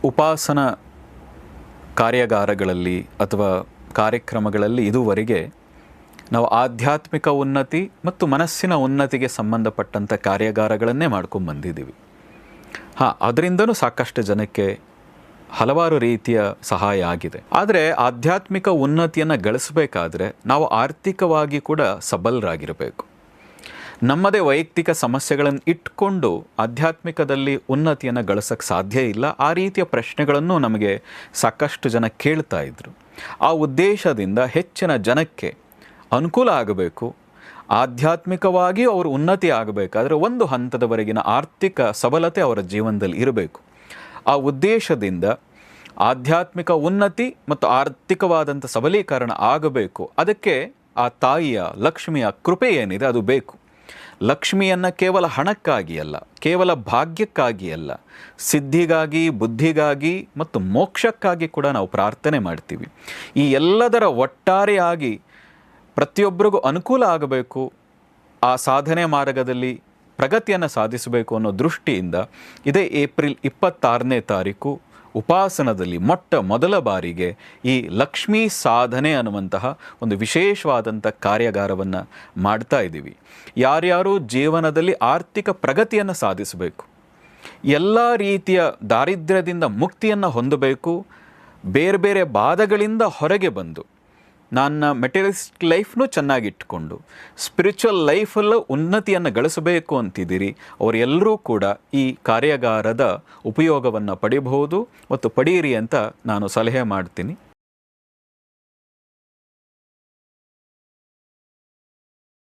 ಉಪಾಸನ ಕಾರ್ಯಾಗಾರಗಳಲ್ಲಿ ಅಥವಾ ಕಾರ್ಯಕ್ರಮಗಳಲ್ಲಿ ಇದುವರೆಗೆ ನಾವು ಆಧ್ಯಾತ್ಮಿಕ ಉನ್ನತಿ ಮತ್ತು ಮನಸ್ಸಿನ ಉನ್ನತಿಗೆ ಸಂಬಂಧಪಟ್ಟಂಥ ಕಾರ್ಯಾಗಾರಗಳನ್ನೇ ಮಾಡ್ಕೊಂಡು ಬಂದಿದ್ದೀವಿ. ಅದರಿಂದನೂ ಸಾಕಷ್ಟು ಜನಕ್ಕೆ ಹಲವಾರು ರೀತಿಯ ಸಹಾಯ ಆಗಿದೆ. ಆದರೆ ಆಧ್ಯಾತ್ಮಿಕ ಉನ್ನತಿಯನ್ನು ಗಳಿಸಬೇಕಾದ್ರೆ ನಾವು ಆರ್ಥಿಕವಾಗಿ ಕೂಡ ಸಬಲರಾಗಿರಬೇಕು. ನಮ್ಮದೇ ವೈಯಕ್ತಿಕ ಸಮಸ್ಯೆಗಳನ್ನು ಇಟ್ಕೊಂಡು ಆಧ್ಯಾತ್ಮಿಕದಲ್ಲಿ ಉನ್ನತಿಯನ್ನು ಗಳಿಸೋಕ್ಕೆ ಸಾಧ್ಯ ಇಲ್ಲ. ಆ ರೀತಿಯ ಪ್ರಶ್ನೆಗಳನ್ನು ನಮಗೆ ಸಾಕಷ್ಟು ಜನ ಕೇಳ್ತಾ ಇದ್ರು. ಆ ಉದ್ದೇಶದಿಂದ ಹೆಚ್ಚಿನ ಜನಕ್ಕೆ ಅನುಕೂಲ ಆಗಬೇಕು, ಆಧ್ಯಾತ್ಮಿಕವಾಗಿ ಅವರು ಉನ್ನತಿ ಆಗಬೇಕಾದ್ರೆ ಒಂದು ಹಂತದವರೆಗಿನ ಆರ್ಥಿಕ ಸಬಲತೆ ಅವರ ಜೀವನದಲ್ಲಿ ಇರಬೇಕು. ಆ ಉದ್ದೇಶದಿಂದ ಆಧ್ಯಾತ್ಮಿಕ ಉನ್ನತಿ ಮತ್ತು ಆರ್ಥಿಕವಾದಂಥ ಸಬಲೀಕರಣ ಆಗಬೇಕು. ಅದಕ್ಕೆ ಆ ತಾಯಿಯ ಲಕ್ಷ್ಮಿಯ ಕೃಪೆ ಏನಿದೆ ಅದು ಬೇಕು. ಲಕ್ಷ್ಮಿಯನ್ನು ಕೇವಲ ಹಣಕ್ಕಾಗಿ ಅಲ್ಲ, ಕೇವಲ ಭಾಗ್ಯಕ್ಕಾಗಿ ಅಲ್ಲ, ಸಿದ್ಧಿಗಾಗಿ, ಬುದ್ಧಿಗಾಗಿ ಮತ್ತು ಮೋಕ್ಷಕ್ಕಾಗಿ ಕೂಡ ನಾವು ಪ್ರಾರ್ಥನೆ ಮಾಡ್ತೀವಿ. ಈ ಎಲ್ಲದರ ಒಟ್ಟಾರೆಯಾಗಿ ಪ್ರತಿಯೊಬ್ಬರಿಗೂ ಅನುಕೂಲ ಆಗಬೇಕು, ಆ ಸಾಧನೆ ಮಾರ್ಗದಲ್ಲಿ ಪ್ರಗತಿಯನ್ನು ಸಾಧಿಸಬೇಕು ಅನ್ನೋ ದೃಷ್ಟಿಯಿಂದ ಇದೇ ಏಪ್ರಿಲ್ 26ನೇ ತಾರೀಕು ಉಪಾಸನದಲ್ಲಿ ಮೊದಲ ಬಾರಿಗೆ ಈ ಲಕ್ಷ್ಮೀ ಸಾಧನೆ ಅನ್ನುವಂತಹ ಒಂದು ವಿಶೇಷವಾದಂಥ ಕಾರ್ಯಾಗಾರವನ್ನು ಮಾಡ್ತಾ ಇದ್ದೀವಿ. ಯಾರ್ಯಾರು ಜೀವನದಲ್ಲಿ ಆರ್ಥಿಕ ಪ್ರಗತಿಯನ್ನು ಸಾಧಿಸಬೇಕು, ಎಲ್ಲ ರೀತಿಯ ದಾರಿದ್ರ್ಯದಿಂದ ಮುಕ್ತಿಯನ್ನು ಹೊಂದಬೇಕು, ಬೇರೆ ಬೇರೆ ಬಾಧೆಗಳಿಂದ ಹೊರಗೆ ಬಂದು ನನ್ನ ಮೆಟೀರಿಯಲಿಸ್ಟ್ ಲೈಫ್ನೂ ಚೆನ್ನಾಗಿಟ್ಕೊಂಡು ಸ್ಪಿರಿಚುವಲ್ ಲೈಫಲ್ಲೂ ಉನ್ನತಿಯನ್ನು ಗಳಿಸಬೇಕು ಅಂತಿದ್ದೀರಿ. ಅವರೆಲ್ಲರೂ ಕೂಡ ಈ ಕಾರ್ಯಾಗಾರದ ಉಪಯೋಗವನ್ನು ಪಡಿಬಹುದು ಮತ್ತು ಪಡೆಯಿರಿ ಅಂತ ನಾನು ಸಲಹೆ ಮಾಡ್ತೀನಿ.